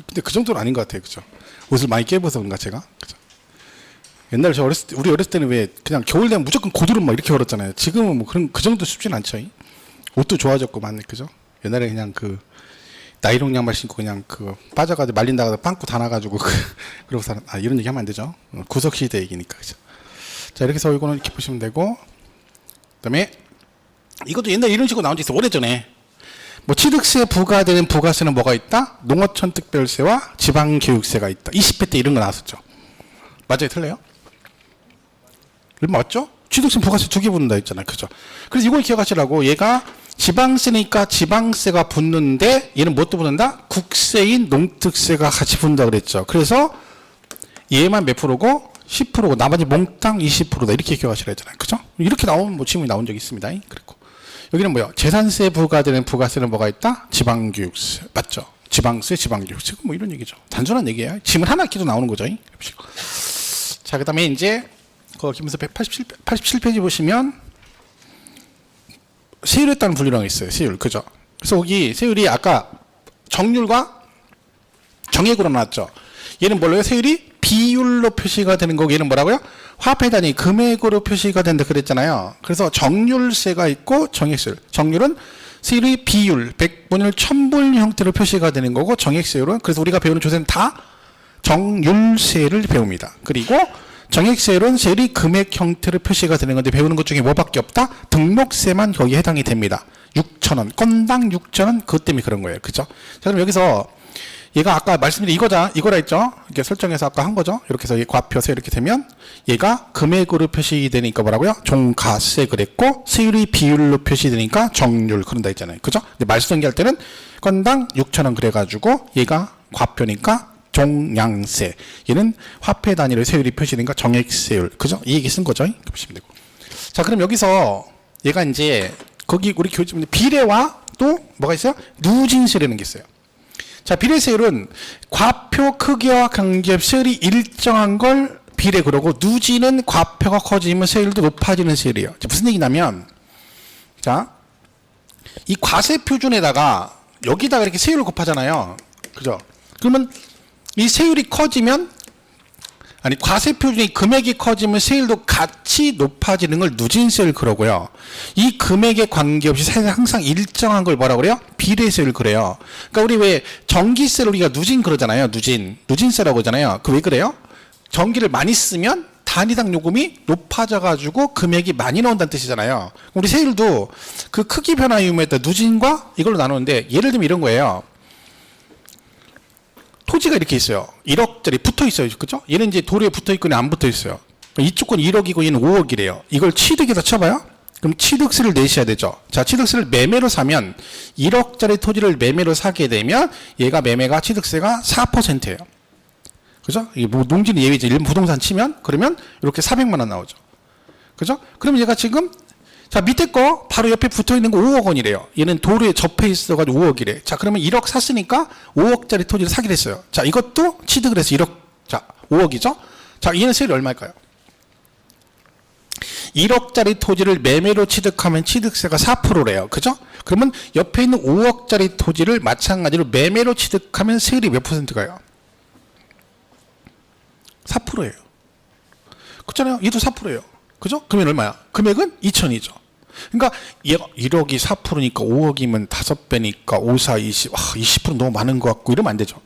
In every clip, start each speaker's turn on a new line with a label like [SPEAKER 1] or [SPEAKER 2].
[SPEAKER 1] 근데 그 정도는 아닌 것 같아요. 그죠? 옷을 많이 깨입어서 그런가, 제가? 그죠? 옛날에 우리 어렸을 때는 왜 그냥 겨울 되면 무조건 고드름 막 이렇게 걸었잖아요. 지금은 뭐 그 정도 쉽진 않죠. 옷도 좋아졌고, 많네. 그죠? 옛날에 그냥 나이롱 양말 신고 그냥 빠져가지고 말린다가 빵꾸 다 나가지고, 그러고 이런 얘기 하면 안 되죠. 구석시대 얘기니까. 그죠? 자, 이렇게 해서 이거는 이렇게 보시면 되고, 그 다음에 이것도 옛날에 이런 식으로 나온 지 있어. 오래전에. 뭐 취득세 부과되는 부가세는 뭐가 있다? 농어촌 특별세와 지방교육세가 있다. 20회 때 이런 거 나왔었죠. 맞아요? 틀려요? 맞죠? 취득세 부가세 두 개 붙는다 했잖아요. 그죠? 그래서 이걸 기억하시라고. 얘가 지방세니까 지방세가 붙는데 얘는 뭣도 붙는다? 국세인 농특세가 같이 붙는다 그랬죠. 그래서 얘만 몇 프로고 10%고 나머지 몽땅 20%다. 이렇게 기억하시라 했잖아요. 그죠? 이렇게 나오면 뭐 질문이 나온 적이 있습니다. 그리고 여기는 뭐요? 재산세 부과되는 부가세는 뭐가 있다? 지방교육세. 맞죠? 지방세, 지방교육세. 뭐 이런 얘기죠. 단순한 얘기예요. 질문 하나 끼도 나오는 거죠. 자, 그 다음에 이제 기문서 187페이지 보시면 세율에 따른 분류라는 게 있어요. 세율. 그죠? 그래서 여기 세율이 아까 정률과 정액으로 나왔죠. 얘는 뭘로요? 세율이 비율로 표시가 되는 거고 얘는 뭐라고요? 화폐 단위 금액으로 표시가 된다 그랬잖아요. 그래서 정률세가 있고 정액세율. 정률은 세율이 비율, 100분율, 1000분율 형태로 표시가 되는 거고 정액세율은 그래서 우리가 배우는 조세는 다 정률세를 배웁니다. 그리고 정액세율은 세율이 금액 형태로 표시가 되는 건데 배우는 것 중에 뭐밖에 없다? 등록세만 거기에 해당이 됩니다. 6,000원, 건당 6,000원 그것 때문에 그런 거예요. 그죠? 자, 그럼 여기서 얘가 아까 말씀드린 이거라 했죠? 이렇게 설정해서 아까 한 거죠? 이렇게 해서 과표세 이렇게 되면 얘가 금액으로 표시되니까 뭐라고요? 종가세 그랬고 세율이 비율로 표시되니까 정률 그런다 했잖아요. 그죠? 근데 말소등기할 때는 건당 6,000원 그래가지고 얘가 과표니까 종량세. 얘는 화폐 단위로 세율이 표시되니까 정액세율. 그죠? 이 얘기 쓴 거죠? 보시면 되고. 자, 그럼 여기서 얘가 이제 거기 우리 교재 비례와 또 뭐가 있어요? 누진세라는 게 있어요. 자, 비례세율은 과표 크기와 관계없이 세율이 일정한 걸 비례 그러고 누진은 과표가 커지면 세율도 높아지는 세율이에요. 자, 무슨 얘기냐면 자, 이 과세 표준에다가 여기다가 이렇게 세율을 곱하잖아요. 그죠? 그러면 이 세율이 커지면 과세 표준이 금액이 커지면 세율도 같이 높아지는 걸 누진세율 그러고요. 이 금액에 관계없이 항상 일정한 걸 뭐라 그래요? 비례세율 그래요. 그러니까 우리 왜 전기세를 우리가 누진 그러잖아요. 누진세라고 하잖아요. 그 왜 그래요? 전기를 많이 쓰면 단위당 요금이 높아져 가지고 금액이 많이 나온다는 뜻이잖아요. 우리 세율도 그 크기 변화 이유에 따라 누진과 이걸로 나누는데 예를 들면 이런 거예요. 토지가 이렇게 있어요. 1억짜리 붙어 있어요. 그죠? 얘는 이제 도로에 붙어 있거나 안 붙어 있어요. 이쪽 건 1억이고 얘는 5억이래요. 이걸 취득에다 쳐봐요. 그럼 취득세를 내셔야 되죠. 자, 취득세를 매매로 사면 1억짜리 토지를 매매로 사게 되면 얘가 매매가 취득세가 4%예요. 그죠? 이게 뭐 농지는 예외지. 일반 부동산 치면 그러면 이렇게 400만 원 나오죠. 그죠? 그럼 얘가 지금 자, 밑에 거 바로 옆에 붙어 있는 거 5억 원이래요. 얘는 도로에 접해 있어가지고 5억이래. 자, 그러면 1억 샀으니까 5억짜리 토지를 사기로 했어요. 자, 이것도 취득을 해서 1억, 자, 5억이죠? 자, 얘는 세율이 얼마일까요? 1억짜리 토지를 매매로 취득하면 취득세가 4%래요. 그죠? 그러면 옆에 있는 5억짜리 토지를 마찬가지로 매매로 취득하면 세율이 몇 %가요? 4%예요. 그렇잖아요. 얘도 4%예요. 그죠? 그러면 얼마야? 금액은 2천이죠. 그러니까 얘가 1억이 4%니까 5억이면 5배니까 5, 4, 20. 20% 너무 많은 것 같고 이러면 안 되죠.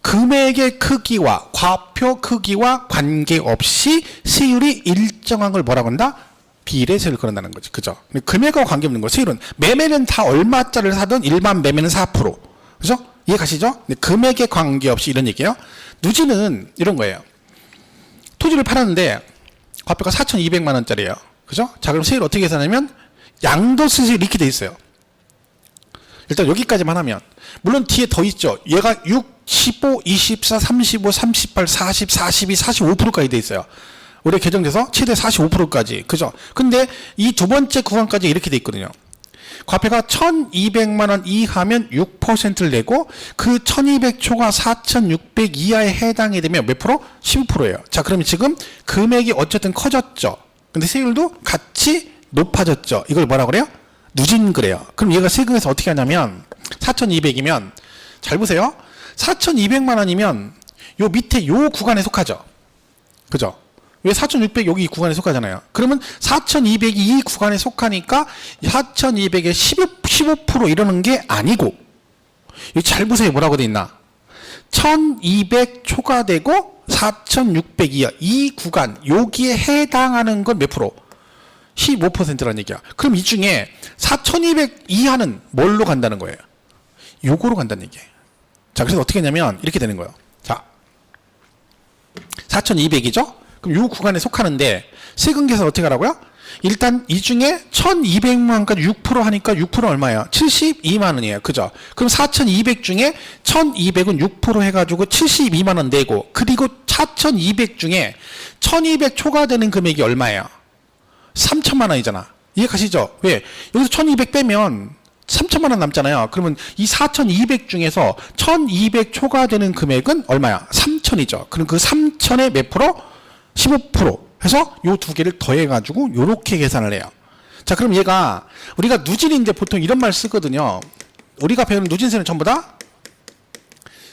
[SPEAKER 1] 금액의 크기와 과표 크기와 관계없이 세율이 일정한 걸 뭐라고 한다? 비례세율을 그런다는 거지. 그죠? 금액과 관계없는 거. 세율은 매매는 다 얼마짜리를 사든 일반 매매는 4%. 그죠? 이해 가시죠? 금액에 관계없이 이런 얘기예요. 누진은 이런 거예요. 토지를 팔았는데 과표가 4,200만 원짜리예요. 그죠? 자, 그럼 세율 어떻게 계산하냐면 양도세율이 이렇게 돼 있어요. 일단 여기까지만 하면 물론 뒤에 더 있죠. 얘가 6, 15, 24, 35, 38, 40, 42, 45%까지 돼 있어요. 올해 개정돼서 최대 45%까지. 그죠? 근데 이 두 번째 구간까지 이렇게 돼 있거든요. 과표가 1,200만 원 이하면 6%를 내고 그 1,200초가 4,600 이하에 해당이 되면 몇 프로? 15%예요. 자, 그러면 지금 금액이 어쨌든 커졌죠. 근데 세율도 같이 높아졌죠. 이걸 뭐라 그래요? 누진 그래요. 그럼 얘가 세금에서 어떻게 하냐면 4,200이면 잘 보세요. 4,200만 원이면 요 밑에 요 구간에 속하죠. 그죠? 왜 4,600 여기 이 구간에 속하잖아요. 그러면 4,200이 이 구간에 속하니까 4,200의 15% 이러는 게 아니고, 여기 잘 보세요. 뭐라고 돼 있나? 1,200 초과되고 4,600이야. 이 구간, 여기에 해당하는 건 몇 프로? 15%라는 얘기야. 그럼 이 중에 4,200 이하는 뭘로 간다는 거예요? 요거로 간다는 얘기예요. 자, 그래서 어떻게 했냐면 이렇게 되는 거예요. 자, 4,200이죠? 그럼 요 구간에 속하는데 세금 계산 어떻게 하라고요? 일단 이 중에 1,200만 원까지 6% 하니까 6% 얼마예요? 72만 원이에요. 그죠? 그럼 4,200 중에 1,200은 6% 해가지고 72만 원 내고, 그리고 4,200 중에 1,200 초과되는 금액이 얼마예요? 3천만 원이잖아. 이해가시죠? 왜? 여기서 1,200 빼면 3천만 원 남잖아요. 그러면 이 4,200 중에서 1,200 초과되는 금액은 얼마야? 3천이죠. 그럼 그 3천의 몇 프로? 15% 해서 요 두 개를 더해가지고 요렇게 계산을 해요. 자, 그럼 얘가 우리가 누진인데 보통 이런 말 쓰거든요. 우리가 배우는 누진세는 전부 다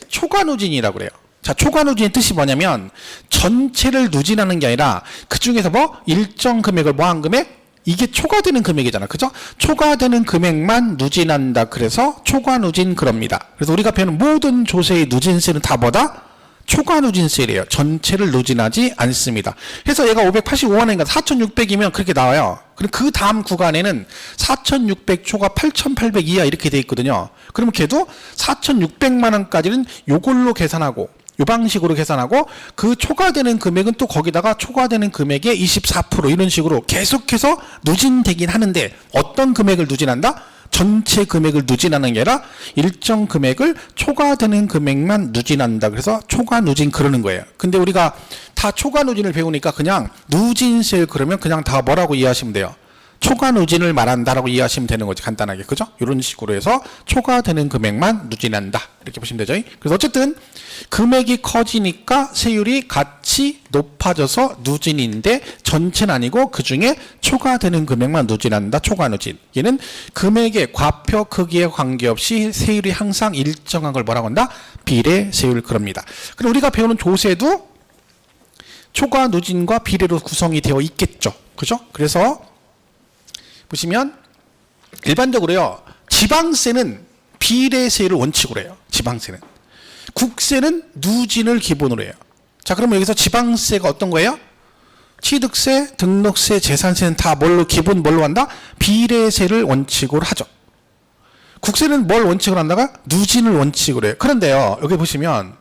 [SPEAKER 1] 초과누진이라고 그래요. 자, 초과누진의 뜻이 뭐냐면 전체를 누진하는 게 아니라 그 중에서 뭐 일정 금액을 뭐 한 금액? 이게 초과되는 금액이잖아. 그죠? 초과되는 금액만 누진한다. 그래서 초과누진 그럽니다. 그래서 우리가 배우는 모든 조세의 누진세는 다 뭐다? 초과누진세래요. 전체를 누진하지 않습니다. 그래서 얘가 585만 원인가 4,600이면 그렇게 나와요. 그럼 그 다음 구간에는 4,600 초과 8,800 이하 이렇게 돼 있거든요. 그러면 걔도 4,600만 원까지는 요걸로 계산하고, 요 방식으로 계산하고, 그 초과되는 금액은 또 거기다가 초과되는 금액의 24% 이런 식으로 계속해서 누진되긴 하는데, 어떤 금액을 누진한다? 전체 금액을 누진하는 게 아니라 일정 금액을 초과되는 금액만 누진한다. 그래서 초과 누진 그러는 거예요. 근데 우리가 다 초과 누진을 배우니까 그냥 누진세 그러면 그냥 다 뭐라고 이해하시면 돼요? 초과 누진을 말한다라고 이해하시면 되는 거지. 간단하게. 그죠? 이런 식으로 해서 초과되는 금액만 누진한다. 이렇게 보시면 되죠. 그래서 어쨌든 금액이 커지니까 세율이 같이 높아져서 누진인데 전체는 아니고 그 중에 초과되는 금액만 누진한다. 초과 누진. 얘는 금액의 과표 크기에 관계없이 세율이 항상 일정한 걸 뭐라고 한다? 비례 세율 그럽니다. 그리고 우리가 배우는 조세도 초과 누진과 비례로 구성이 되어 있겠죠. 그죠? 그래서 보시면 일반적으로요, 지방세는 비례세율을 원칙으로 해요. 지방세는. 국세는 누진을 기본으로 해요. 자, 그러면 여기서 지방세가 어떤 거예요? 취득세, 등록세, 재산세는 다 뭘로 뭘로 한다? 비례세를 원칙으로 하죠. 국세는 뭘 원칙으로 한다가? 누진을 원칙으로 해요. 그런데요, 여기 보시면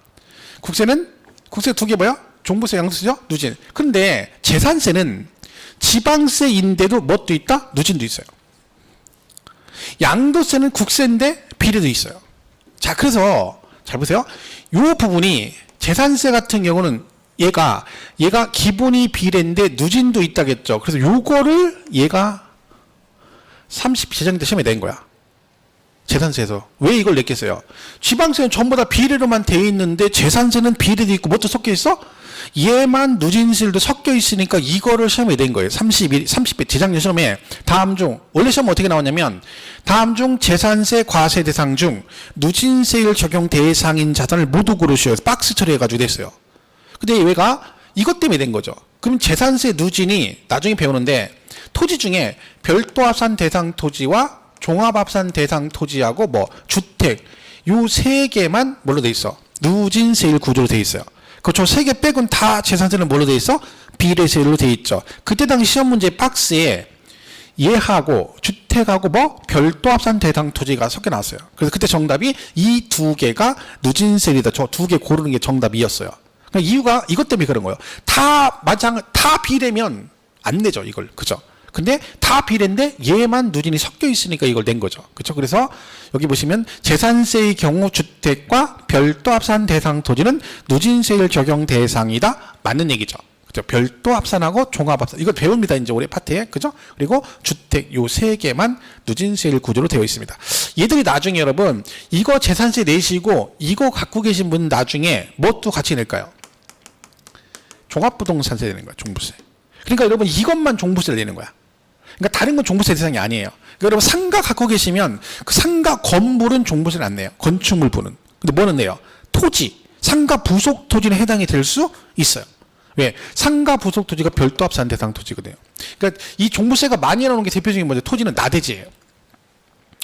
[SPEAKER 1] 국세 두 개 뭐야? 종부세, 양도세죠? 누진. 그런데 재산세는 지방세인데도 뭣도 있다? 누진도 있어요. 양도세는 국세인데 비례도 있어요. 자, 그래서 잘 보세요. 이 부분이 재산세 같은 경우는 얘가 기본이 비례인데 누진도 있다겠죠. 그래서 요거를 얘가 30 재정때 시험에 낸 거야. 재산세에서. 왜 이걸 냈겠어요? 지방세는 전부 다 비례로만 돼 있는데 재산세는 비례도 있고 뭣도 섞여 있어? 얘만 누진세율도 섞여 있으니까 이거를 시험에 낸 거예요. 30배 재작년 시험에 다음 중 원래 시험 어떻게 나왔냐면 다음 중 재산세 과세 대상 중 누진세율 적용 대상인 자산을 모두 고르시오. 박스 처리해가지고 됐어요. 근데 얘가 이것 때문에 된 거죠. 그럼 재산세 누진이 나중에 배우는데 토지 중에 별도 합산 대상 토지와 종합합산 대상 토지하고 뭐 주택 요 세 개만 뭘로 돼 있어? 누진세율 구조로 돼 있어요. 그렇죠. 세 개 빼곤 다 재산세는 뭘로 돼 있어? 비례세율로 돼 있죠. 그때 당시 시험 문제 박스에 얘하고 주택하고 뭐 별도 합산 대상 토지가 섞여 나왔어요. 그래서 그때 정답이 이 두 개가 누진세율이다. 저 두 개 고르는 게 정답이었어요. 그러니까 이유가 이것 때문에 그런 거예요. 다 비례면 안 내죠, 이걸. 그죠? 근데 다 비례인데 얘만 누진이 섞여 있으니까 이걸 낸 거죠. 그렇죠? 그래서 여기 보시면 재산세의 경우 주택과 별도 합산 대상 토지는 누진세율 적용 대상이다. 맞는 얘기죠. 그죠? 별도 합산하고 종합 합산. 이걸 배웁니다. 이제 올해 파트에. 그죠? 그리고 주택 요 세 개만 누진세율 구조로 되어 있습니다. 얘들이 나중에 여러분 이거 재산세 내시고 이거 갖고 계신 분 나중에 뭣도 같이 낼까요? 종합부동산세 내는 거야. 종부세. 그러니까 여러분 이것만 종부세를 내는 거야. 그러니까 다른 건 종부세 대상이 아니에요. 그러니까 여러분 상가 갖고 계시면 그 상가 건물은 종부세를 안 내요. 건축물 부는. 근데 뭐는 내요? 토지, 상가 부속 토지는 해당이 될 수 있어요. 왜? 상가 부속 토지가 별도 합산 대상 토지거든요. 그러니까 이 종부세가 많이 나오는 게 대표적인 뭐죠? 토지는 나대지예요.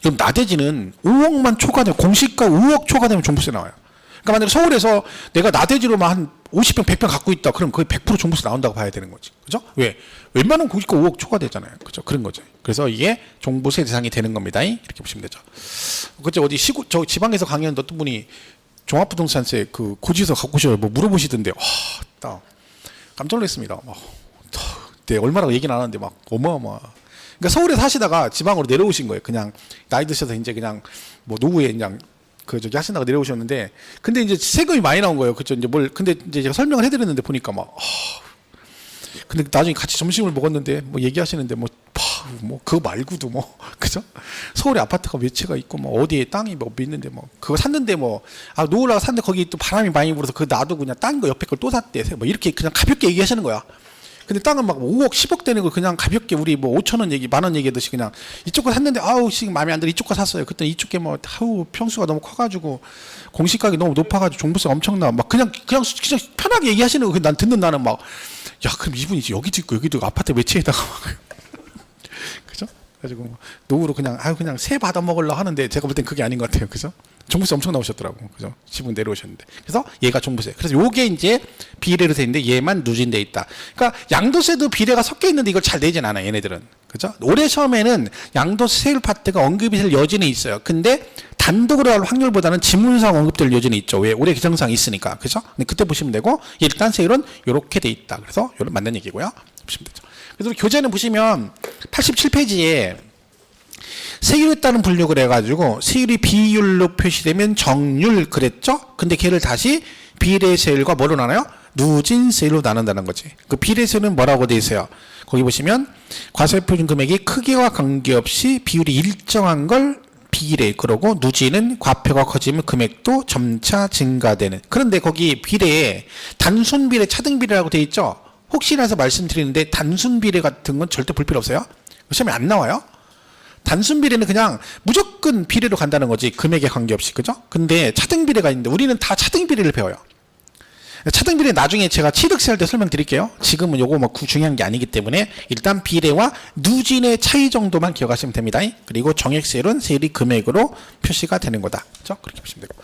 [SPEAKER 1] 그럼 나대지는 5억만 초과되면, 공시가 5억 초과되면 종부세 나와요. 그러니까 만약에 서울에서 내가 나대지로만 한 50평, 100평 갖고 있다. 그럼 거의 100% 종부세 나온다고 봐야 되는 거지. 그죠? 왜? 웬만하면 공시가 5억 초과되잖아요. 그죠? 그런 거죠. 그래서 이게 종부세 대상이 되는 겁니다. 이렇게 보시면 되죠. 그때 어디 저 지방에서 강의하는 어떤 분이 종합부동산세 그 고지서 갖고 오셔서 뭐 물어보시던데, 딱 깜짝 놀랐습니다. 네, 얼마라고 얘기는 안 하는데 막 어마어마. 그러니까 서울에 사시다가 지방으로 내려오신 거예요. 그냥 나이 드셔서 이제 그냥 뭐 노후에 그냥 저기 하신다고 내려오셨는데, 근데 이제 세금이 많이 나온 거예요. 그죠? 이제 근데 이제 제가 설명을 해드렸는데 보니까 근데 나중에 같이 점심을 먹었는데 뭐 얘기하시는데 뭐 그거 말고도 뭐 그죠? 서울에 아파트가 몇 채가 있고 뭐 어디에 땅이 뭐 있는데 뭐 그거 샀는데 놓으려고 샀는데 거기 또 바람이 많이 불어서 그거 놔도 그냥 딴 거 옆에 걸 또 샀대. 뭐 이렇게 그냥 가볍게 얘기하시는 거야. 근데 땅은 막 5억, 10억 되는 거 그냥 가볍게 우리 뭐 5천원 얘기, 만원 얘기하듯이 그냥 이쪽 거 샀는데 지금 마음에 안 들어 이쪽 거 샀어요. 그때 이쪽 게 평수가 너무 커가지고 공시가격이 너무 높아가지고 종부세가 엄청나. 막 그냥 편하게 얘기하시는 거. 난 듣는 나는 그럼 이분이 여기도 있고 여기도 있고 아파트 매체에다가 그죠? 그래가지고 노후로 그냥 새 받아 먹으려고 하는데 제가 볼 땐 그게 아닌 것 같아요. 그죠? 종부세 엄청 나오셨더라고. 그죠? 지분 내려오셨는데. 그래서 얘가 종부세. 그래서 요게 이제 비례로 돼 있는데 얘만 누진돼 있다. 그러니까 양도세도 비례가 섞여 있는데 이걸 잘 내진 않아, 얘네들은. 그죠? 올해 처음에는 양도세 세율 파트가 언급이 될 여지는 있어요. 근데 단독으로 할 확률보다는 지문상 언급될 여지는 있죠. 왜? 올해 규정상이 있으니까. 그죠? 근데 그때 보시면 되고, 일단 세율은 요렇게 돼 있다. 그래서 요런 맞는 얘기고요. 보시면 되죠. 그래서 교재는 보시면 87페이지에 세율에 따른 분류를 해가지고 세율이 비율로 표시되면 정률 그랬죠? 근데 걔를 다시 비례세율과 뭐로 나눠요? 누진세율로 나눈다는 거지. 그 비례세율은 뭐라고 돼 있어요? 거기 보시면 과세표준 금액이 크기와 관계없이 비율이 일정한 걸 비례, 그러고 누진은 과표가 커지면 금액도 점차 증가되는. 그런데 거기 비례에 단순 비례, 차등 비례라고 돼 있죠? 혹시나 해서 말씀드리는데 단순 비례 같은 건 절대 볼 필요 없어요. 시험에 안 나와요. 단순 비례는 그냥 무조건 비례로 간다는 거지, 금액에 관계없이. 그죠? 근데 차등 비례가 있는데 우리는 다 차등 비례를 배워요. 차등 비례 나중에 제가 취득세 할 때 설명드릴게요. 지금은 요거 중요한 게 아니기 때문에 일단 비례와 누진의 차이 정도만 기억하시면 됩니다. 그리고 정액세율은 세율이 금액으로 표시가 되는 거다. 그죠? 그렇게 보시면 되고.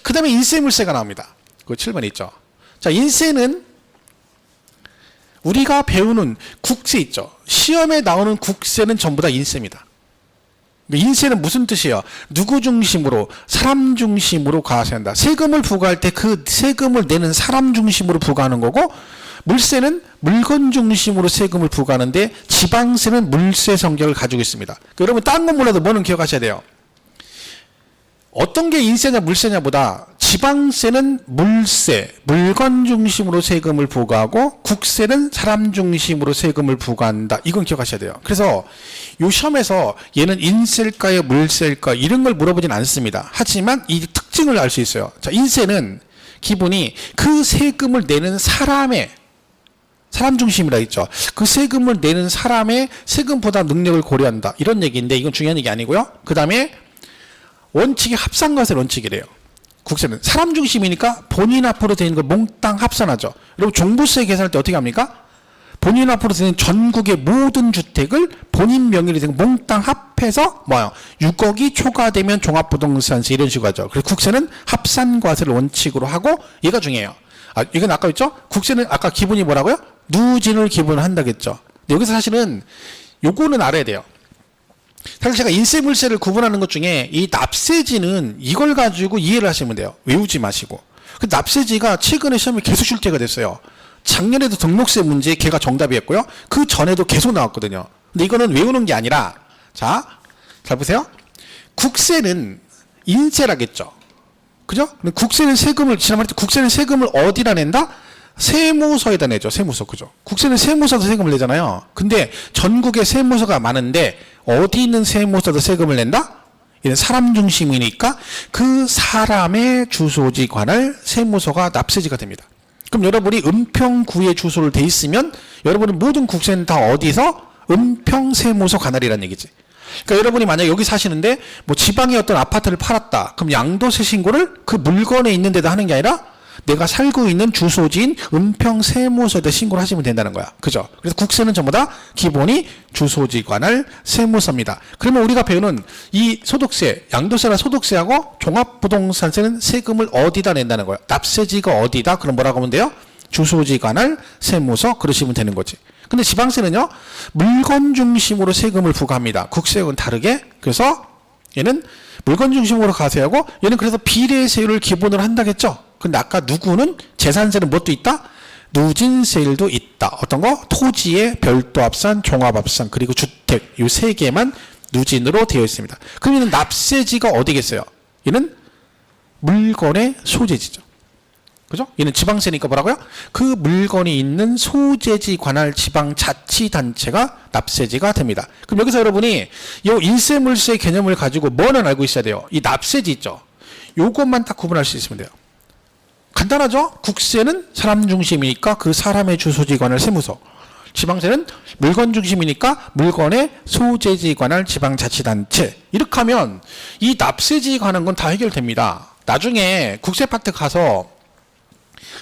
[SPEAKER 1] 그 다음에 인세물세가 나옵니다. 그 7번에 있죠. 자, 인세는 우리가 배우는 국세 있죠. 시험에 나오는 국세는 전부 다 인세입니다. 인세는 무슨 뜻이에요? 누구 중심으로? 사람 중심으로 과세한다. 세금을 부과할 때 그 세금을 내는 사람 중심으로 부과하는 거고, 물세는 물건 중심으로 세금을 부과하는데, 지방세는 물세 성격을 가지고 있습니다. 여러분 딴 건 몰라도 뭐는 기억하셔야 돼요. 어떤 게 인세냐 물세냐보다 지방세는 물세, 물건 중심으로 세금을 부과하고, 국세는 사람 중심으로 세금을 부과한다. 이건 기억하셔야 돼요. 그래서 요 시험에서 얘는 인세일까요 물세일까 이런 걸 물어보진 않습니다. 하지만 이 특징을 알 수 있어요. 자, 인세는 기본이 그 세금을 내는 사람 중심이라 했죠. 그 세금을 내는 사람의 세금보다 능력을 고려한다. 이런 얘기인데 이건 중요한 얘기 아니고요. 그 다음에 원칙이 합산과세 원칙이래요. 국세는 사람 중심이니까 본인 앞으로 되는 걸 몽땅 합산하죠. 여러분 종부세 계산할 때 어떻게 합니까? 본인 앞으로 되는 전국의 모든 주택을 본인 명의로 된 몽땅 합해서 6억이 초과되면 종합부동산세 이런 식으로 하죠. 그래서 국세는 합산과세를 원칙으로 하고, 얘가 중요해요. 이건 아까 했죠? 국세는 아까 기본이 뭐라고요? 누진을 기본으로 한다겠죠. 근데 여기서 사실은 요거는 알아야 돼요. 사실 제가 인세 물세를 구분하는 것 중에 이 납세지는 이걸 가지고 이해를 하시면 돼요. 외우지 마시고. 그 납세지가 최근에 시험에 계속 출제가 됐어요. 작년에도 등록세 문제 걔가 정답이었고요. 그 전에도 계속 나왔거든요. 근데 이거는 외우는 게 아니라, 자, 잘 보세요. 국세는 인세라겠죠. 그죠? 근데 국세는 세금을, 지난번에 국세는 세금을 어디다 낸다? 세무서에다 내죠. 세무서. 그죠? 국세는 세무서도 세금을 내잖아요. 근데 전국에 세무서가 많은데 어디 있는 세무서도 세금을 낸다? 이는 사람 중심이니까 그 사람의 주소지 관할 세무서가 납세지가 됩니다. 그럼 여러분이 은평구에 주소를 돼 있으면 여러분은 모든 국세는 다 어디서? 은평세무서 관할이라는 얘기지. 그러니까 여러분이 만약 여기 사시는데 뭐 지방에 어떤 아파트를 팔았다. 그럼 양도세 신고를 그 물건에 있는 데다 하는 게 아니라 내가 살고 있는 주소지인 은평 세무서에다 신고를 하시면 된다는 거야. 그죠? 그래서 국세는 전부 다 기본이 주소지 관할 세무서입니다. 그러면 우리가 배우는 이 소득세, 양도세나 소득세하고 종합부동산세는 세금을 어디다 낸다는 거야. 납세지가 어디다? 그럼 뭐라고 하면 돼요? 주소지 관할 세무서 그러시면 되는 거지. 근데 지방세는요, 물건 중심으로 세금을 부과합니다. 국세하고는 다르게. 그래서 얘는 물건 중심으로 과세하고 얘는 그래서 비례세율을 기본으로 한다겠죠. 근데 아까 누구는 재산세는 뭣도 있다? 누진세율도 있다. 어떤 거? 토지의 별도 합산, 종합 합산, 그리고 주택 이 세 개만 누진으로 되어 있습니다. 그럼 얘는 납세지가 어디겠어요? 얘는 물건의 소재지죠. 그죠? 얘는 지방세니까 뭐라고요? 그 물건이 있는 소재지 관할 지방자치단체가 납세지가 됩니다. 그럼 여기서 여러분이 이 인세물세 개념을 가지고 뭐는 알고 있어야 돼요? 이 납세지 있죠? 요것만 딱 구분할 수 있으면 돼요. 간단하죠? 국세는 사람 중심이니까 그 사람의 주소지 관할 세무서. 지방세는 물건 중심이니까 물건의 소재지 관할 지방자치단체. 이렇게 하면 이 납세지 관한 건 다 해결됩니다. 나중에 국세파트 가서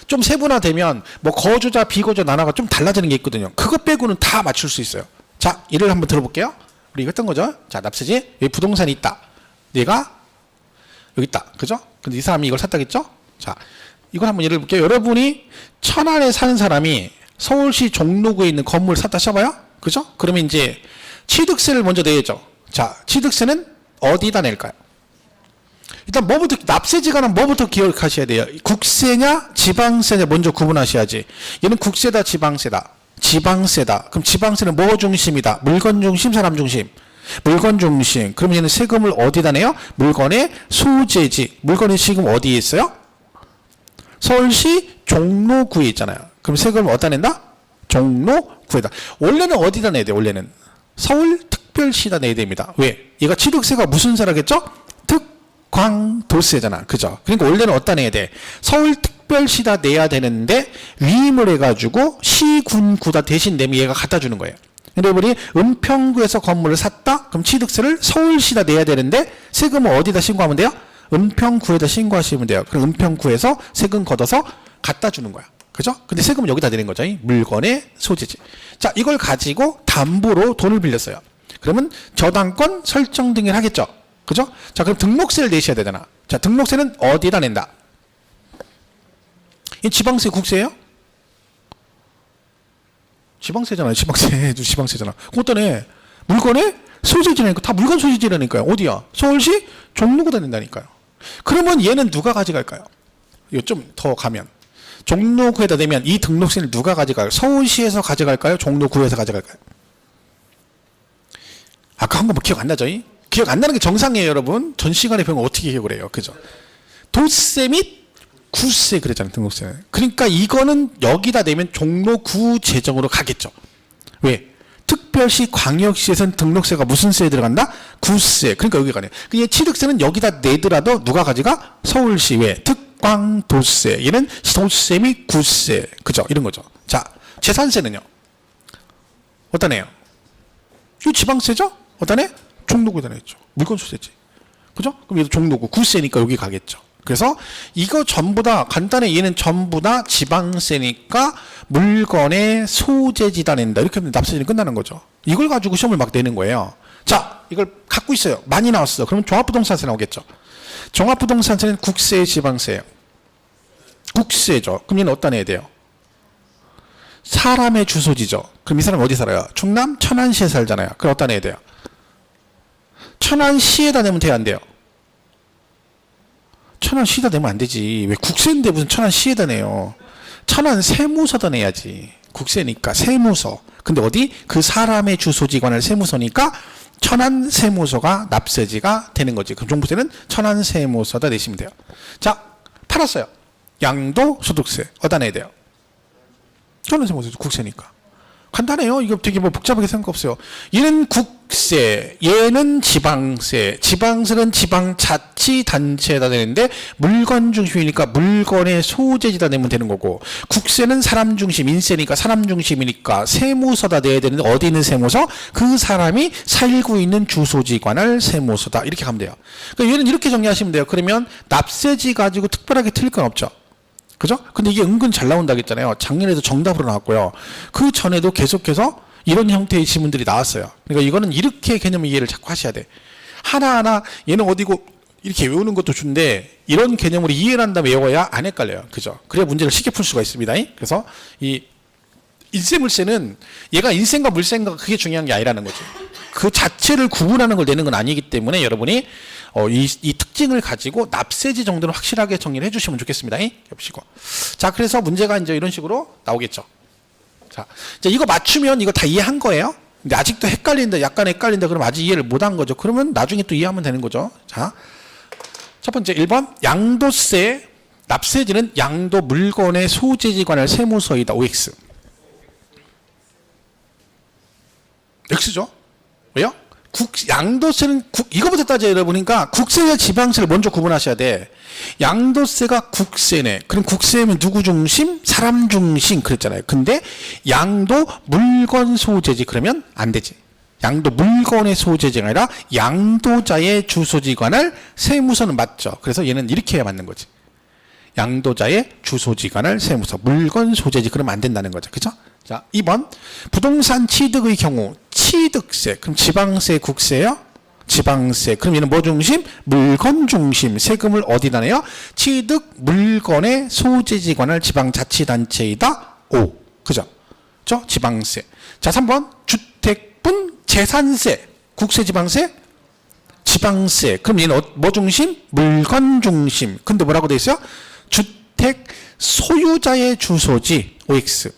[SPEAKER 1] 좀 세분화되면 뭐 거주자, 비거주자 나눠가 좀 달라지는 게 있거든요. 그거 빼고는 다 맞출 수 있어요. 자, 이를 한번 들어볼게요. 우리 이거 했던 거죠. 자, 납세지. 여기 부동산이 있다. 얘가 여기 있다. 그죠? 근데 이 사람이 이걸 샀다겠죠? 자, 이걸 한번 예를 들어볼게요. 여러분이 천안에 사는 사람이 서울시 종로구에 있는 건물을 샀다 쳐봐요. 그죠? 그러면 이제 취득세를 먼저 내야죠. 자, 취득세는 어디다 낼까요? 일단 뭐부터, 납세지가는 뭐부터 기억하셔야 돼요? 국세냐 지방세냐 먼저 구분하셔야지. 얘는 국세다 지방세다. 지방세다. 그럼 지방세는 뭐 중심이다? 물건 중심, 사람 중심. 물건 중심. 그럼 얘는 세금을 어디다 내요? 물건의 소재지. 물건이 지금 어디에 있어요? 서울시 종로구에 있잖아요. 그럼 세금을 어디다 낸다? 종로구에다. 원래는 어디다 내야 돼요? 원래는 서울특별시다 내야 됩니다. 왜? 얘가 취득세가 무슨 세라겠죠? 광도세잖아. 그죠? 그러니까 원래는 어디다 내야 돼? 서울특별시다 내야 되는데 위임을 해가지고 시군구다 대신 내면 얘가 갖다 주는 거예요. 여러분이 은평구에서 건물을 샀다? 그럼 취득세를 서울시다 내야 되는데 세금을 어디다 신고하면 돼요? 은평구에다 신고하시면 돼요. 그럼 은평구에서 세금 걷어서 갖다 주는 거야. 그죠? 근데 세금은 여기다 내는 거죠. 이 물건의 소재지. 자, 이걸 가지고 담보로 돈을 빌렸어요. 그러면 저당권 설정 등을 하겠죠. 그죠? 자, 그럼 등록세를 내셔야 되잖아. 자, 등록세는 어디다 낸다? 이 지방세 국세예요? 지방세잖아요. 지방세잖아. 그것도 내. 물건의 소재지라니까. 다 물건 소재지라니까요. 어디야? 서울시 종로구다 낸다니까요. 그러면 얘는 누가 가져갈까요? 이거 좀 더 가면. 종로구에다 내면 이 등록세를 누가 가져갈까요? 서울시에서 가져갈까요? 종로구에서 가져갈까요? 아까 한 거 뭐 기억 안 나죠? 기억 안 나는 게 정상이에요, 여러분. 전 시간에 배운 거 어떻게 기억을 해요? 그죠? 도세 및 구세 그랬잖아요, 등록세는. 그러니까 이거는 여기다 내면 종로구 재정으로 가겠죠. 왜? 특별시, 광역시에서는 등록세가 무슨 세에 들어간다? 구세. 그러니까 여기 가네요. 그냥 취득세는 여기다 내더라도 누가 가져가? 서울시. 왜? 특광도세. 얘는 도세 및 구세. 그죠? 이런 거죠. 자, 재산세는요? 어디다 내요? 이 지방세죠? 어디다 내? 종로구에다 냈죠. 물건 소재지. 그죠? 그럼 얘도 종로구, 구세니까 여기 가겠죠. 그래서 이거 전부 다 간단해. 얘는 전부 다 지방세니까 물건의 소재지다 낸다. 이렇게 하면 납세지는 끝나는 거죠. 이걸 가지고 시험을 막 내는 거예요. 자, 이걸 갖고 있어요. 많이 나왔어. 그러면 종합부동산세 나오겠죠. 종합부동산세는 국세, 지방세예요. 국세죠. 그럼 얘는 어디다 내야 돼요? 사람의 주소지죠. 그럼 이 사람 어디 살아요? 충남 천안시에 살잖아요. 그럼 어디다 내야 돼요? 천안시에다 내면 돼요, 안 돼요? 천안시에다 내면 안 되지. 왜 국세인데 무슨 천안시에다 내요? 천안 세무서다 내야지. 국세니까 세무서. 근데 어디? 그 사람의 주소지 관할 세무서니까 천안 세무서가 납세지가 되는 거지. 그럼 종부세는 천안 세무서다 내시면 돼요. 자, 팔았어요. 양도소득세 어디다 내야 돼요? 천안 세무서 국세니까. 간단해요. 이거 되게 뭐 복잡하게 생각 없어요. 얘는 국세, 얘는 지방세. 지방세는 지방자치단체에다 내는데 물건 중심이니까 물건의 소재지다 내면 되는 거고, 국세는 사람 중심, 인세니까 사람 중심이니까 세무서다 내야 되는데 어디 있는 세무서? 그 사람이 살고 있는 주소지 관할 세무서다. 이렇게 가면 돼요. 그러니까 얘는 이렇게 정리하시면 돼요. 그러면 납세지 가지고 특별하게 틀릴 건 없죠. 그죠? 근데 이게 은근 잘 나온다고 했잖아요. 작년에도 정답으로 나왔고요. 그 전에도 계속해서 이런 형태의 지문들이 나왔어요. 그러니까 이거는 이렇게 개념 이해를 자꾸 하셔야 돼. 하나하나 얘는 어디고 이렇게 외우는 것도 좋은데 이런 개념으로 이해를 한다면 외워야 안 헷갈려요. 그죠? 그래야 문제를 쉽게 풀 수가 있습니다. 그래서 이 인세 물세는 얘가 인세인가 물세인가 그게 중요한 게 아니라는 거죠. 그 자체를 구분하는 걸 내는 건 아니기 때문에 여러분이 이 특징을 가지고 납세지 정도는 확실하게 정리를 해주시면 좋겠습니다. 보시고. 자, 그래서 문제가 이제 이런 식으로 나오겠죠. 자, 이제 이거 맞추면 이거 다 이해한 거예요. 근데 아직도 헷갈린다, 약간 헷갈린다, 그럼 아직 이해를 못한 거죠. 그러면 나중에 또 이해하면 되는 거죠. 자, 첫 번째 1번 양도세, 납세지는 양도 물건의 소재지 관할 세무서이다. OX. X죠. 왜요? 양도세는 이거부터 따져요. 여러분이니까 국세와 지방세를 먼저 구분하셔야 돼. 양도세가 국세네. 그럼 국세면 누구 중심? 사람 중심 그랬잖아요. 근데 양도 물건 소재지 그러면 안 되지. 양도 물건의 소재지가 아니라 양도자의 주소지 관할 세무서는 맞죠. 그래서 얘는 이렇게 해야 맞는 거지. 양도자의 주소지 관할 세무서 물건 소재지 그러면 안 된다는 거죠. 그죠? 자, 2번 부동산 취득의 경우 취득세, 그럼 지방세, 국세요? 지방세. 그럼 얘는 뭐 중심? 물건 중심. 세금을 어디다 내요? 취득 물건의 소재지 관할 지방자치단체이다. O. 그죠? 저 지방세. 자, 3번 주택분 재산세. 국세, 지방세? 지방세. 그럼 얘는 뭐 중심? 물건 중심. 근데 뭐라고 돼 있어요? 주택 소유자의 주소지. OX.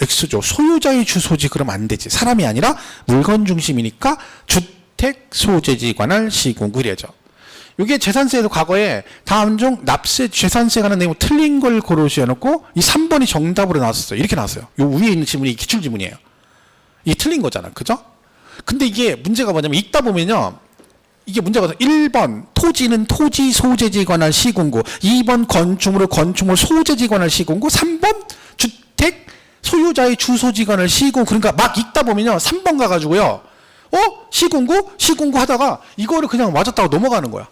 [SPEAKER 1] X죠. 소유자의 주소지 그러면 안 되지. 사람이 아니라 물건 중심이니까 주택 소재지 관할 시공구 이래죠. 이게 재산세에도 과거에 다음 중 납세 재산세 관한 내용 틀린 걸 고르셔놓고 이 3번이 정답으로 나왔어요. 이렇게 나왔어요. 요 위에 있는 지문이 기출 지문이에요. 이게 틀린 거잖아. 그죠? 근데 이게 문제가 뭐냐면 읽다 보면요. 이게 문제가 1번 토지는 토지 소재지 관할 시공구, 2번 건축물을 건축물 소재지 관할 시공구, 3번 주택 소유자의 주소지 관할 시공. 그러니까 막 읽다 보면요 3번 가가지고요 시공구 하다가 이거를 그냥 맞았다고 넘어가는 거야.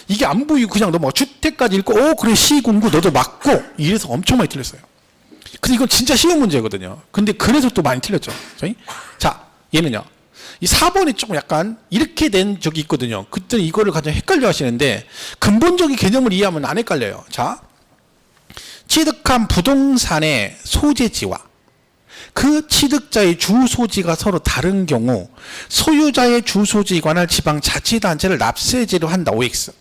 [SPEAKER 1] 이게 안 보이고 그냥 넘어가. 주택까지 읽고 그래 시공구 너도 맞고 이래서 엄청 많이 틀렸어요. 근데 이건 진짜 쉬운 문제거든요. 근데 그래서 또 많이 틀렸죠. 자, 얘는요 이 4번이 조금 약간 이렇게 된 적이 있거든요. 그때 이거를 가장 헷갈려 하시는데 근본적인 개념을 이해하면 안 헷갈려요. 자, 취득한 부동산의 소재지와 그 취득자의 주소지가 서로 다른 경우 소유자의 주소지에 관할 지방자치단체를 납세제로 한다. OX.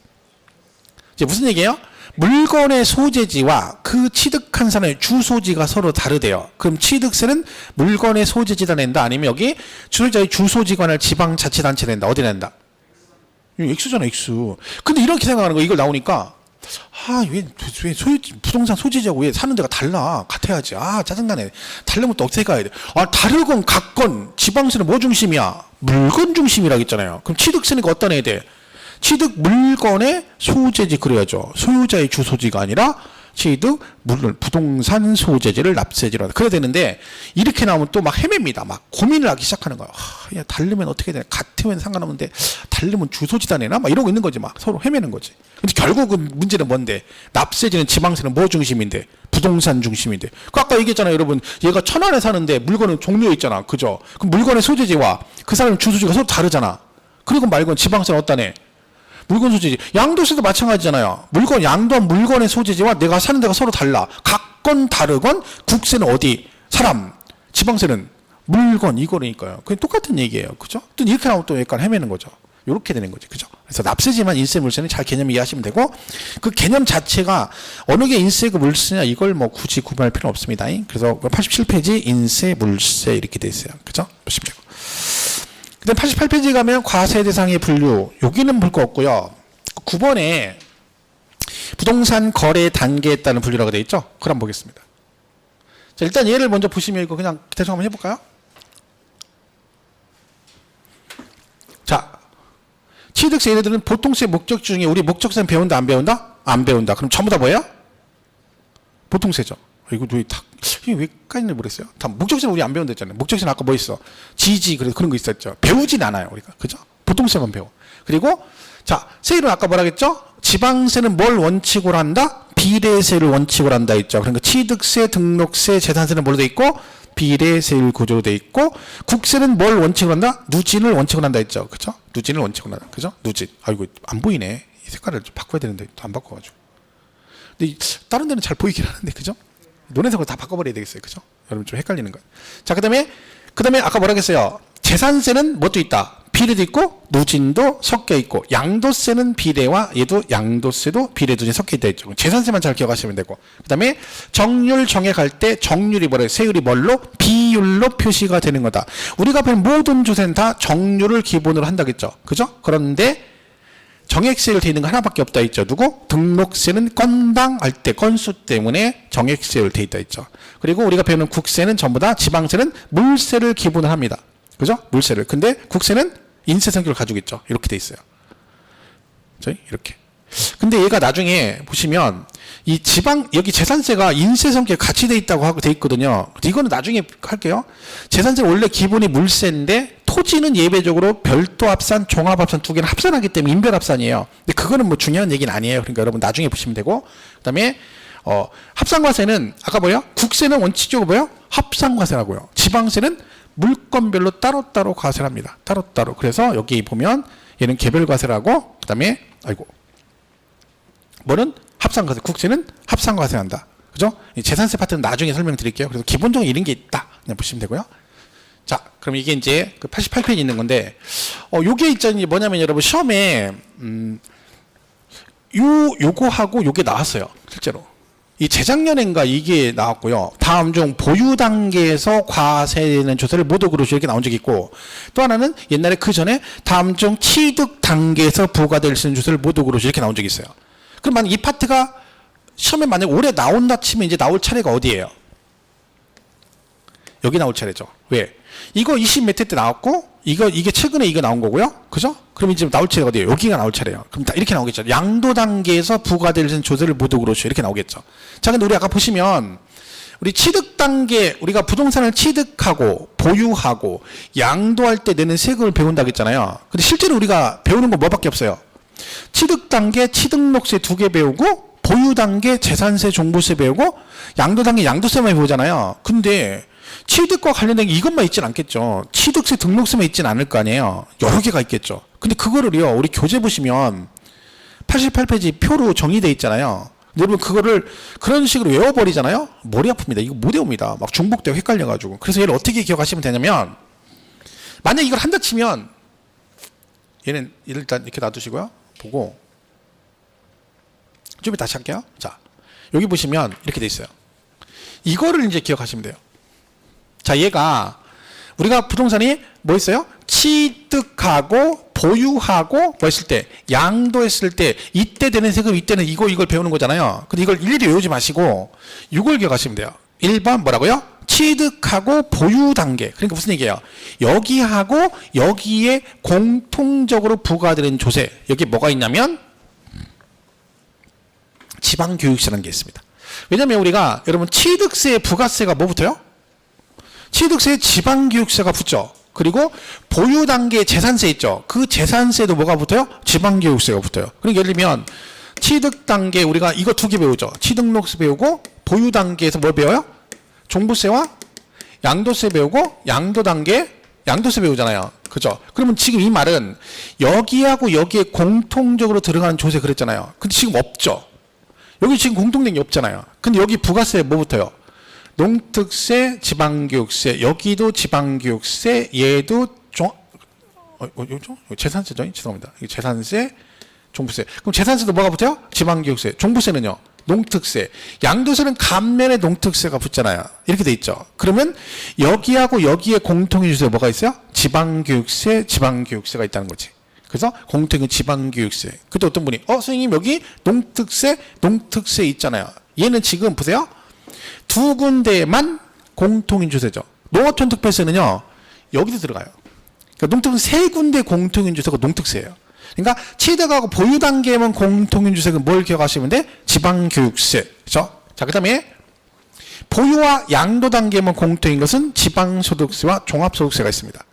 [SPEAKER 1] 이제 무슨 얘기예요? 물건의 소재지와 그 취득한 사람의 주소지가 서로 다르대요. 그럼 취득세는 물건의 소재지다 낸다? 아니면 여기 소유자의 주소지 관할 지방자치단체 낸다? 어디 낸다? X잖아, X. 근데 이렇게 생각하는 거, 이걸 나오니까 왜 부동산 소재지하고 왜 사는 데가 달라? 같아야지. 짜증나네. 다르면 또 어떻게 가야 돼? 다르건 같건 지방세는 뭐 중심이야? 물건 중심이라고 했잖아요. 그럼 취득세니까 어떤 애야 돼? 취득 물건의 소재지 그래야죠. 소유자의 주소지가 아니라 취득 물론 부동산 소재지를 납세지로 한다. 그래야 되는데 이렇게 나오면 또 막 헤맵니다. 막 고민을 하기 시작하는 거야. 야, 다르면 어떻게 되나? 같으면 상관없는데 다르면 주소지다 내나? 막 이러고 있는 거지. 막 서로 헤매는 거지. 근데 결국은 문제는 뭔데? 납세지는 지방세는 뭐 중심인데? 부동산 중심인데. 그 아까 얘기했잖아요, 여러분. 얘가 천안에 사는데 물건은 종류에 있잖아. 그죠? 그럼 물건의 소재지와 그 사람 주소지가 서로 다르잖아. 그리고 말고는 지방세는 어떠네? 물건 소재지. 양도세도 마찬가지잖아요. 물건, 양도한 물건의 소재지와 내가 사는 데가 서로 달라. 같건 다르건 국세는 어디? 사람. 지방세는 물건, 이거니까요. 그게 똑같은 얘기예요. 그죠? 또 이렇게 나오면 또 약간 헤매는 거죠. 이렇게 되는 거지. 그죠? 그래서 납세지만 인세 물세는 잘 개념 이해하시면 되고, 그 개념 자체가 어느 게 인세고 물세냐 이걸 뭐 굳이 구분할 필요는 없습니다. 그래서 87페이지 인세 물세 이렇게 돼 있어요. 그죠? 보시면 되고. 그 다음 88페이지 가면 과세 대상의 분류. 여기는 볼 거 없고요. 9번에 부동산 거래 단계에 따른 분류라고 되어 있죠? 그럼 보겠습니다. 자, 일단 얘를 먼저 보시면 이거 그냥 대충 한번 해볼까요? 자, 취득세 얘네들은 보통세 목적지 중에 우리 목적세는 배운다 안 배운다? 안 배운다. 그럼 전부 다 뭐예요? 보통세죠. 이거 이게 왜까지는 모르겠어요. 다 목적세는 우리 안 배운다 했잖아요. 목적세는 아까 뭐 있어? 지지 그런 거 있었죠. 배우진 않아요 우리가. 그죠? 보통세만 배워. 그리고 자, 세율은 아까 뭐라 했죠? 지방세는 뭘 원칙으로 한다? 비례세를 원칙으로 한다 했죠. 그러니까 취득세, 등록세, 재산세는 뭘로 돼 있고 비례세율 구조로 돼 있고, 국세는 뭘 원칙으로 한다? 누진을 원칙으로 한다 했죠. 그죠? 누진을 원칙으로 한다. 그죠? 누진. 아이고 안 보이네. 이 색깔을 좀 바꿔야 되는데 또 안 바꿔가지고. 근데 다른 데는 잘 보이긴 하는데 그죠? 노란색으로 다 바꿔버려야 되겠어요. 그죠? 여러분 좀 헷갈리는 거예요. 자, 그다음에 아까 뭐라 했어요? 재산세는 뭣도 있다? 비례도 있고 누진도 섞여 있고, 양도세는 비례와 얘도 양도세도 비례 누진 섞여 있다 했죠. 재산세만 잘 기억하시면 되고, 그다음에 정률 정액할 때 정률이 뭐래요? 세율이 뭘로? 비율로 표시가 되는 거다. 우리가 본 모든 조세는 다 정률을 기본으로 한다겠죠. 그죠? 그런데 정액세율 돼 있는 거 하나밖에 없다 했죠. 누구? 등록세는 건당 할 때 건수 때문에 정액세율 돼 있다 했죠. 그리고 우리가 배우는 국세는 전부 다, 지방세는 물세를 기본으로 합니다. 그죠? 물세를. 근데 국세는 인세 성격을 가지고 있죠. 이렇게 돼 있어요. 저희 이렇게. 근데 얘가 나중에 보시면 이 여기 재산세가 인세 성격에 같이 돼 있다고 하고 돼 있거든요. 이거는 나중에 할게요. 재산세 원래 기본이 물세인데 토지는 예외적으로 별도 합산, 종합 합산 두 개는 합산하기 때문에 인별 합산이에요. 근데 그거는 뭐 중요한 얘기는 아니에요. 그러니까 여러분 나중에 보시면 되고, 그다음에 합산과세는 아까 뭐예요? 국세는 원칙적으로 뭐예요? 합산과세라고요. 지방세는 물건별로 따로따로 과세를 합니다. 따로따로. 그래서 여기 보면 얘는 개별과세라고, 그다음에 뭐는 합산과세, 국세는 합산과세한다. 그죠? 재산세 파트는 나중에 설명드릴게요. 그래서 기본적으로 이런 게 있다. 그냥 보시면 되고요. 자, 그럼 이게 이제 그 88페이지 있는 건데, 요게 있잖아요. 뭐냐면 여러분 시험에 요거하고 요게 나왔어요. 실제로. 이 재작년인가 이게 나왔고요. 다음 중 보유 단계에서 과세되는 조세를 모두 그루시 이렇게 나온 적이 있고, 또 하나는 옛날에 그 전에 다음 중 취득 단계에서 부과될 수 있는 조세를 모두 그루시 이렇게 나온 적이 있어요. 그럼 만약 이 파트가 시험에 만약 올해 나온다 치면 이제 나올 차례가 어디예요? 여기 나올 차례죠. 왜? 이거 20 몇 회 때 나왔고, 이게 최근에 이거 나온 거고요. 그죠? 그럼 이제 나올 차례가 어디예요? 여기가 나올 차례예요. 그럼 다 이렇게 나오겠죠. 양도 단계에서 부과될 수 있는 조세를 모두 그루시 이렇게 나오겠죠. 자, 근데 우리 아까 보시면 우리 취득 단계, 우리가 부동산을 취득하고 보유하고 양도할 때 내는 세금을 배운다고 했잖아요. 근데 실제로 우리가 배우는 건 뭐밖에 없어요. 취득 단계 취득록세 2개 배우고, 보유 단계 재산세 종부세 배우고, 양도 단계 양도세만 배우잖아요. 근데 취득과 관련된 게 이것만 있진 않겠죠. 취득세 등록세만 있진 않을 거 아니에요. 여러 개가 있겠죠. 근데 그거를요, 우리 교재 보시면 88페이지 표로 정의되어 있잖아요. 여러분 그거를 그런 식으로 외워버리잖아요. 머리 아픕니다. 이거 못 외웁니다. 막 중복되고 헷갈려가지고. 그래서 얘를 어떻게 기억하시면 되냐면, 만약 이걸 한다 치면 얘는 일단 이렇게 놔두시고요. 보고 좀 이따 다시 할게요. 자, 여기 보시면 이렇게 돼 있어요. 이거를 이제 기억하시면 돼요. 자, 얘가 우리가 부동산이 뭐 있어요? 취득하고 보유하고 뭐 했을 때, 양도했을 때 이때 되는 세금, 이때는 이걸 배우는 거잖아요. 근데 이걸 일일이 외우지 마시고 이걸 기억하시면 돼요. 1번 뭐라고요? 취득하고 보유 단계. 그러니까 무슨 얘기예요? 여기하고 여기에 공통적으로 부과되는 조세, 여기 뭐가 있냐면 지방교육세라는 게 있습니다. 왜냐면 우리가 여러분 취득세 부가세가 뭐 붙어요? 취득세에 지방교육세가 붙죠. 그리고 보유 단계 재산세 있죠. 그 재산세도 뭐가 붙어요? 지방교육세가 붙어요. 그러니까 예를 들면 취득 단계 우리가 이거 2개 배우죠. 취득록세 배우고, 보유 단계에서 뭘 배워요? 종부세와 양도세 배우고, 양도 단계 양도세 배우잖아요. 그죠? 그러면 지금 이 말은 여기하고 여기에 공통적으로 들어가는 조세 그랬잖아요. 근데 지금 없죠. 여기 지금 공통된 게 없잖아요. 근데 여기 부가세 뭐 붙어요? 농특세, 지방교육세, 여기도 지방교육세, 얘도 재산세죠? 죄송합니다. 이게 재산세, 종부세. 그럼 재산세도 뭐가 붙어요? 지방교육세. 종부세는요? 농특세. 양도세는 감면에 농특세가 붙잖아요. 이렇게 돼 있죠. 그러면 여기하고 여기에 공통의 주세가 뭐가 있어요? 지방교육세, 지방교육세가 있다는 거지. 그래서 공통의 지방교육세. 그때 어떤 분이 선생님 여기 농특세, 농특세 있잖아요. 얘는 지금 보세요. 2군데만 공통인조세죠. 농어촌특별세는요, 여기도 들어가요. 그러니까 농특은 세 군데 공통인조세가 농특세예요. 그러니까 취득하고 보유 단계면 공통인조세가 뭘 기억하시면 돼? 지방교육세. 그죠? 자, 그 다음에 보유와 양도 단계면 공통인 것은 지방소득세와 종합소득세가 있습니다.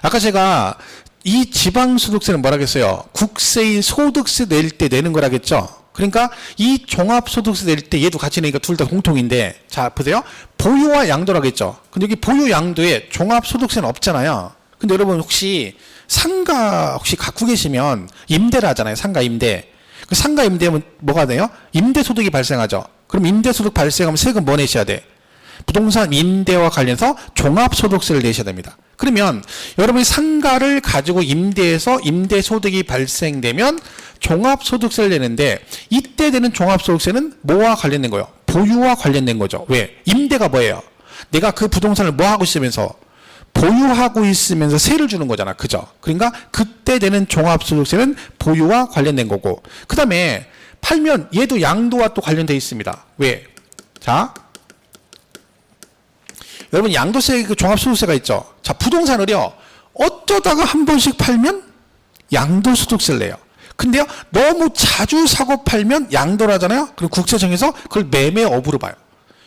[SPEAKER 1] 아까 제가 이 지방소득세는 뭐라 했어요? 국세인 소득세 낼 때 내는 거라겠죠? 그러니까 이 종합소득세 낼 때 얘도 같이 내니까 둘 다 공통인데, 자, 보세요. 보유와 양도라겠죠? 근데 여기 보유 양도에 종합소득세는 없잖아요. 근데 여러분 혹시 상가 혹시 갖고 계시면 임대를 하잖아요. 상가 임대. 그 상가 임대하면 뭐가 돼요? 임대소득이 발생하죠. 그럼 임대소득 발생하면 세금 뭐 내셔야 돼? 부동산 임대와 관련해서 종합소득세를 내셔야 됩니다. 그러면 여러분이 상가를 가지고 임대해서 임대소득이 발생되면 종합소득세를 내는데, 이때 되는 종합소득세는 뭐와 관련된 거예요? 보유와 관련된 거죠. 왜? 임대가 뭐예요? 내가 그 부동산을 뭐 하고 있으면서 보유하고 있으면서 세를 주는 거잖아. 그죠? 그러니까 그때 되는 종합소득세는 보유와 관련된 거고, 그 다음에 팔면 얘도 양도와 또 관련되어 있습니다. 왜? 자, 여러분 양도세 그 종합소득세가 있죠. 자, 부동산을요, 어쩌다가 한 번씩 팔면 양도소득세를 내요. 근데요, 너무 자주 사고 팔면 양도를 하잖아요. 그럼 국세청에서 그걸 매매 업으로 봐요.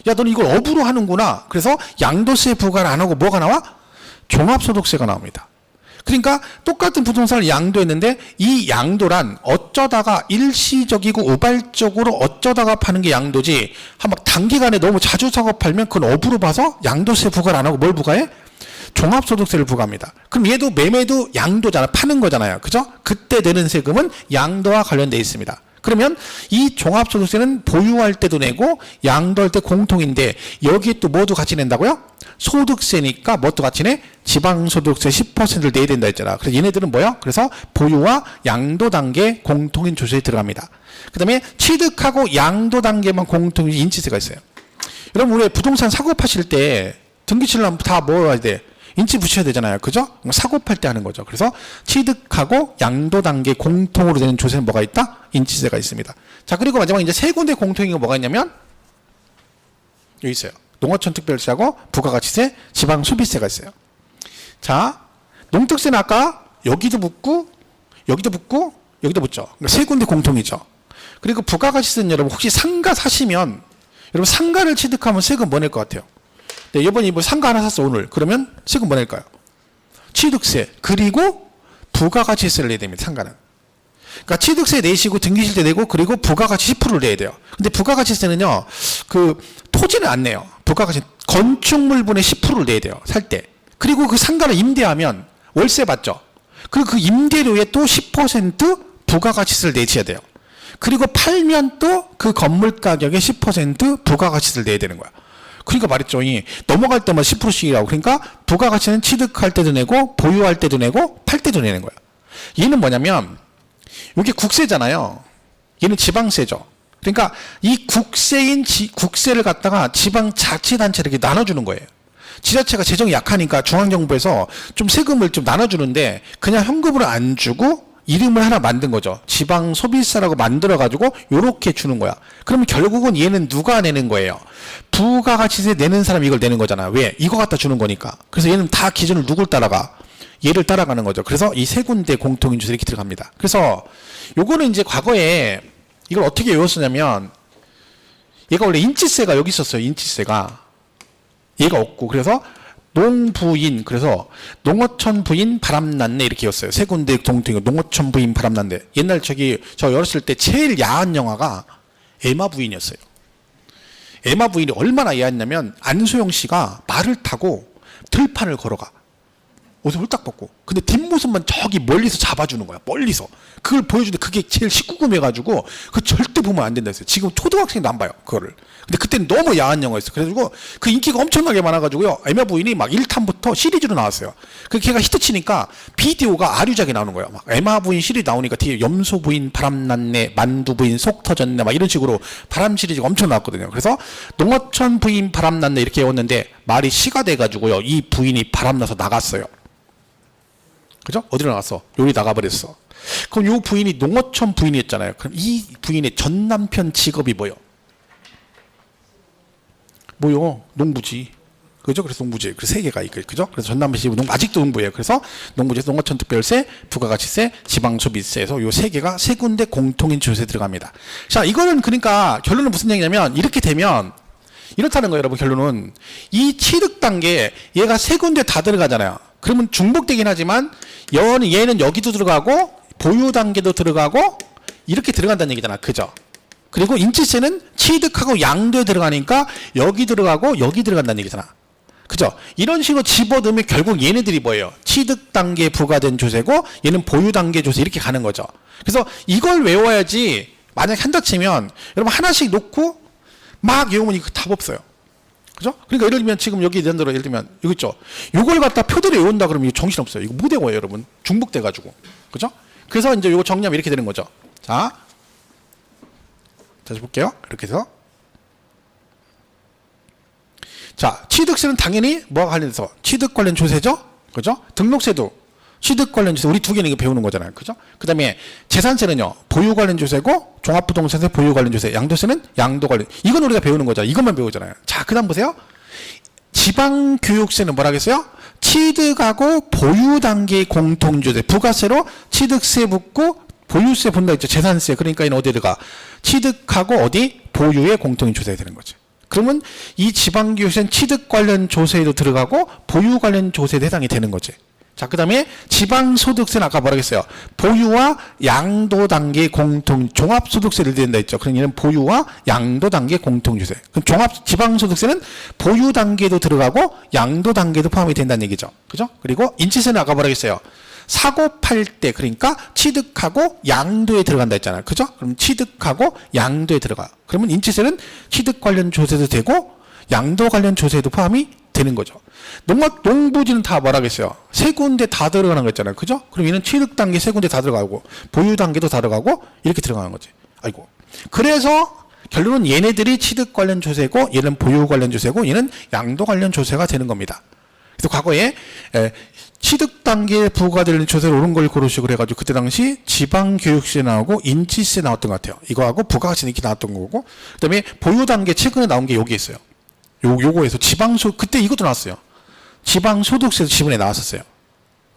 [SPEAKER 1] 야, 너는 이걸 업으로 하는구나. 그래서 양도세 부과를 안 하고 뭐가 나와? 종합소득세가 나옵니다. 그러니까 똑같은 부동산을 양도했는데 이 양도란 어쩌다가 일시적이고 우발적으로 어쩌다가 파는 게 양도지, 한 막 단기간에 너무 자주 사고 팔면 그건 업으로 봐서 양도세 부과를 안 하고 뭘 부과해? 종합소득세를 부과합니다. 그럼 얘도 매매도 양도잖아. 파는 거잖아요. 그죠? 그때 내는 세금은 양도와 관련되어 있습니다. 그러면 이 종합소득세는 보유할 때도 내고 양도할 때 공통인데, 여기에 또 뭐도 같이 낸다고요? 소득세니까 뭐도 같이 내? 지방소득세 10%를 내야 된다 했잖아. 그래서 얘네들은 뭐야? 그래서 보유와 양도 단계 공통인 조세에 들어갑니다. 그 다음에 취득하고 양도 단계만 공통인 인치세가 있어요. 여러분 우리 부동산 사고 파실 때 등기 치려면 다 뭐 해야 돼? 인치 붙여야 되잖아요. 그죠? 사고 팔 때 하는 거죠. 그래서 취득하고 양도 단계 공통으로 되는 조세는 뭐가 있다? 인치세가 있습니다. 자, 그리고 마지막 이제 세 군데 공통인 거 뭐가 있냐면 여기 있어요. 농어촌 특별세하고 부가가치세, 지방 소비세가 있어요. 자, 농특세는 아까 여기도 붙고 여기도 붙고 여기도 붙죠. 그러니까 세 군데 공통이죠. 그리고 부가가치세는 여러분 혹시 상가 사시면 여러분 상가를 취득하면 세금 뭐 낼 것 같아요? 네, 이번에 뭐 상가 하나 샀어 오늘. 그러면 세금 뭐 낼까요? 취득세 그리고 부가가치세를 내야 됩니다. 상가는. 그러니까 취득세 내시고 등기실 때 내고 그리고 부가가치 10%를 내야 돼요. 근데 부가가치세는요, 그 토지는 안 내요. 부가가치 건축물분의 10%를 내야 돼요. 살 때. 그리고 그 상가를 임대하면 월세 받죠. 그리고 그 임대료에 또 10% 부가가치세를 내셔야 돼요. 그리고 팔면 또 그 건물 가격의 10% 부가가치세를 내야 되는 거야. 그러니까 말했죠. 이 넘어갈 때마다 10%씩이라고. 그러니까 부가가치는 취득할 때도 내고 보유할 때도 내고 팔 때도 내는 거야. 얘는 뭐냐면 이게 국세잖아요. 얘는 지방세죠. 그러니까 이 국세인 국세를 갖다가 지방자치단체에게 나눠주는 거예요. 지자체가 재정이 약하니까 중앙정부에서 좀 세금을 좀 나눠주는데 그냥 현금으로 안 주고 이름을 하나 만든 거죠. 지방소비세라고 만들어가지고 요렇게 주는 거야. 그러면 결국은 얘는 누가 내는 거예요? 부가가치세 내는 사람이 이걸 내는 거잖아. 왜? 이거 갖다 주는 거니까. 그래서 얘는 다 기준을 누굴 따라가? 얘를 따라가는 거죠. 그래서 이 세 군데 공통인조세 이렇게 들어갑니다. 그래서 요거는 이제 과거에 이걸 어떻게 외웠었냐면, 얘가 원래 인치세가 여기 있었어요. 인치세가. 얘가 없고, 그래서 농부인, 그래서 농어촌 부인 바람났네 이렇게 였어요. 세 군데 공통인 농어촌 부인 바람났네. 옛날 저 어렸을 때 제일 야한 영화가 에마 부인이었어요. 에마 부인이 얼마나 야했냐면 안소영 씨가 말을 타고 들판을 걸어가. 옷을 홀딱 벗고. 근데 뒷모습만 저기 멀리서 잡아주는 거야. 멀리서. 그걸 보여주는데 그게 제일 19금해가지고 그거 절대 보면 안 된다 했어요. 지금 초등학생도 안 봐요. 그거를. 근데 그때는 너무 야한 영화였어요. 그래가지고 그 인기가 엄청나게 많아가지고요. 에마 부인이 막 1탄부터 시리즈로 나왔어요. 그 걔가 히트치니까 비디오가 아류작에 나오는 거예요. 막 에마 부인 시리즈 나오니까 뒤에 염소 부인 바람났네, 만두 부인 속 터졌네, 막 이런 식으로 바람 시리즈가 엄청 나왔거든요. 그래서 농어촌 부인 바람났네 이렇게 외웠는데 말이 시가 돼가지고요. 이 부인이 바람나서 나갔어요. 그죠? 어디로 나갔어? 여기 나가버렸어. 그럼 이 부인이 농어촌 부인이었잖아요. 그럼 이 부인의 전 남편 직업이 뭐요? 농부지. 그죠? 그래서 농부제. 그래서 3개가 있고, 그죠? 그래서 전남시 아직도 농부예요. 그래서 농부제에서 농어촌특별세, 부가가치세, 지방소비세에서 요 3개가 3군데 공통인 조세에 들어갑니다. 자, 이거는 그러니까 결론은 무슨 얘기냐면 이렇게 되면 이렇다는 거예요, 여러분. 결론은 이 취득 단계 얘가 3군데 다 들어가잖아요. 그러면 중복되긴 하지만 얘는 여기도 들어가고 보유 단계도 들어가고 이렇게 들어간다는 얘기잖아. 그죠? 그리고 인치세는 취득하고 양도에 들어가니까 여기 들어가고 여기 들어간다는 얘기잖아. 그죠? 이런 식으로 집어넣으면 결국 얘네들이 뭐예요? 취득 단계에 부과된 조세고 얘는 보유 단계 조세 이렇게 가는 거죠. 그래서 이걸 외워야지 만약 한다 치면 여러분 하나씩 놓고 막 외우면 이거 답 없어요. 그죠? 그러니까 예를 들면 지금 여기 예를 들면 여기 있죠. 이걸 갖다 표들에 외운다 그러면 이거 정신없어요. 이거 못 외워요, 여러분. 중복돼 가지고. 그죠? 그래서 이제 이거 정리하면 이렇게 되는 거죠. 자. 다시 볼게요. 이렇게 해서. 자, 취득세는 당연히 뭐와 관련해서 취득 관련 조세죠? 그죠? 등록세도 취득 관련 조세, 우리 2개는 이거 배우는 거잖아요. 그죠? 그 다음에 재산세는요, 보유 관련 조세고, 종합부동산세 보유 관련 조세, 양도세는 양도 관련, 이건 우리가 배우는 거죠. 이것만 배우잖아요. 자, 그 다음 보세요. 지방교육세는 뭐라 그랬어요? 취득하고 보유 단계의 공통조세, 부가세로 취득세 붙고, 보유세 본다 했죠. 재산세. 그러니까 이는 어디에 들어가? 취득하고 어디? 보유의 공통인 조세가 되는 거죠. 그러면 이 지방교육세는 취득 관련 조세에도 들어가고 보유 관련 조세에 해당이 되는 거지. 자, 그 다음에 지방소득세는 아까 뭐라 했어요? 보유와 양도 단계 공통, 종합소득세를 낸다 했죠. 그러니 얘는 보유와 양도 단계 공통조세. 그럼 지방소득세는 보유 단계도 들어가고 양도 단계도 포함이 된다는 얘기죠. 그죠? 그리고 인치세는 아까 뭐라 했어요? 사고 팔 때, 그러니까 취득하고 양도에 들어간다 했잖아요. 그죠? 그럼 취득하고 양도에 들어가. 그러면 인치세는 취득 관련 조세도 되고 양도 관련 조세도 포함이 되는 거죠. 농부지는 다 뭐라 그랬어요? 3군데 다 들어가는 거 있잖아요. 그죠? 그럼 얘는 취득 단계 3군데 다 들어가고 보유 단계도 다 들어가고 이렇게 들어가는 거지. 아이고. 그래서 결론은 얘네들이 취득 관련 조세고 얘는 보유 관련 조세고 얘는 양도 관련 조세가 되는 겁니다. 그래서 과거에 취득 단계에 부과되는 조세를 옳은 걸 고르시고 그래가지고 그때 당시 지방교육세 나오고 인치세 나왔던 것 같아요. 이거하고 부가가치 이렇게 나왔던 거고, 그다음에 보유 단계 최근에 나온 게 여기 있어요. 요거에서 그때 이것도 나왔어요. 지방소득세도 지분에 나왔었어요.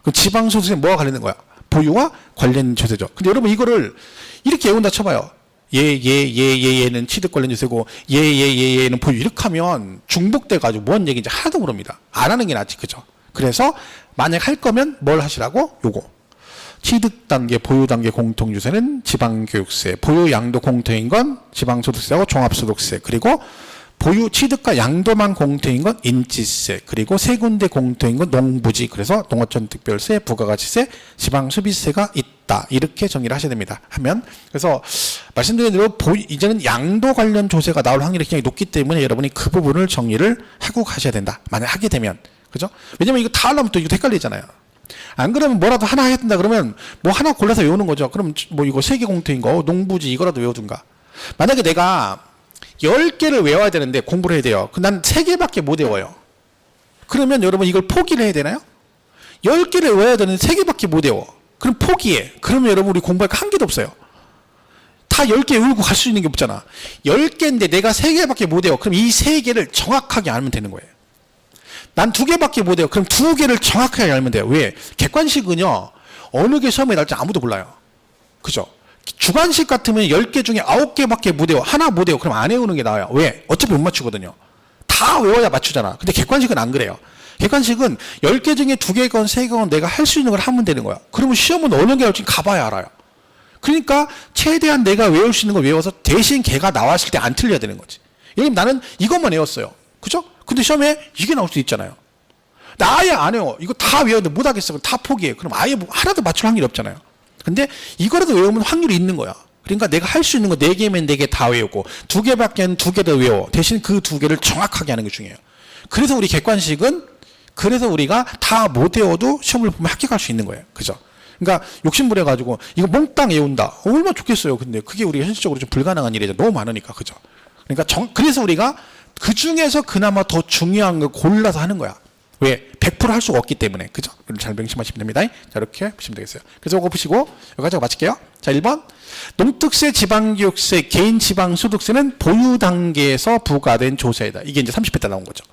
[SPEAKER 1] 그 지방소득세 뭐와 관련된 거야? 보유와 관련 조세죠. 근데 여러분 이거를 이렇게 외운다 쳐봐요. 얘는 취득 관련 조세고 얘는 보유, 이렇게 하면 중복돼가지고 뭔 얘기인지 하나도 모릅니다. 안 하는 게 낫지. 그죠? 그래서 만약 할 거면 뭘 하시라고? 요거. 취득 단계, 보유 단계 공통조세는 지방교육세, 보유 양도 공통인 건 지방소득세하고 종합소득세, 그리고 보유 취득과 양도만 공통인 건 인치세, 그리고 3군데 공통인 건 농부지, 그래서 농어촌특별세, 부가가치세, 지방소비세가 있다. 이렇게 정리를 하셔야 됩니다. 하면 그래서 말씀드린 대로 이제는 양도 관련 조세가 나올 확률이 굉장히 높기 때문에 여러분이 그 부분을 정리를 하고 가셔야 된다. 만약 하게 되면. 그죠? 왜냐면 이거 다 하려면 또 이거 헷갈리잖아요. 안 그러면 뭐라도 하나 해야 된다 그러면 뭐 하나 골라서 외우는 거죠. 그럼 뭐 이거 3개 공통인 거, 농부지 이거라도 외워둔가. 만약에 내가 10개를 외워야 되는데 공부를 해야 돼요. 난 3개밖에 못 외워요. 그러면 여러분 이걸 포기를 해야 되나요? 10개를 외워야 되는데 3개밖에 못 외워. 그럼 포기해. 그러면 여러분 우리 공부할 거 한 개도 없어요. 다 10개 외우고 갈 수 있는 게 없잖아. 10개인데 내가 3개밖에 못 외워. 그럼 이 3개를 정확하게 알면 되는 거예요. 난 2개밖에 못 외워. 그럼 2개를 정확하게 알면 돼요. 왜? 객관식은요, 어느 게 시험에 나올지 아무도 몰라요. 그죠? 주관식 같으면 10개 중에 9개밖에 못 외워. 하나 못 외워. 그럼 안 외우는 게 나아요. 왜? 어차피 못 맞추거든요. 다 외워야 맞추잖아. 근데 객관식은 안 그래요. 객관식은 10개 중에 2개건 3개건 내가 할 수 있는 걸 하면 되는 거야. 그러면 시험은 어느 게 나올지 가봐야 알아요. 그러니까 최대한 내가 외울 수 있는 걸 외워서 대신 걔가 나왔을 때 안 틀려야 되는 거지. 예를 들면 나는 이것만 외웠어요. 그죠? 근데 시험에 이게 나올 수도 있잖아요. 나 아예 안 외워. 이거 다 외웠는데 못하겠어. 다 포기해. 그럼 아예 뭐 하나도 맞출 확률이 없잖아요. 근데 이거라도 외우면 확률이 있는 거야. 그러니까 내가 할 수 있는 거 4개면 4개 다 외우고 2개밖에 2개 더 외워. 대신 그 2개를 정확하게 하는 게 중요해요. 그래서 우리 객관식은 그래서 우리가 다 못 외워도 시험을 보면 합격할 수 있는 거예요. 그죠? 그러니까 욕심부려가지고 이거 몽땅 외운다. 얼마나 좋겠어요. 근데 그게 우리가 현실적으로 좀 불가능한 일이죠. 너무 많으니까. 그죠? 그러니까 그래서 우리가 그 중에서 그나마 더 중요한 걸 골라서 하는 거야. 왜? 100% 할 수가 없기 때문에. 그죠? 잘 명심하시면 됩니다. 자, 이렇게 보시면 되겠어요. 그래서 이거 보시고, 여기까지 마칠게요. 자, 1번. 농특세, 지방교육세, 개인지방소득세는 보유 단계에서 부과된 조세이다. 이게 이제 30회 때 나온 거죠.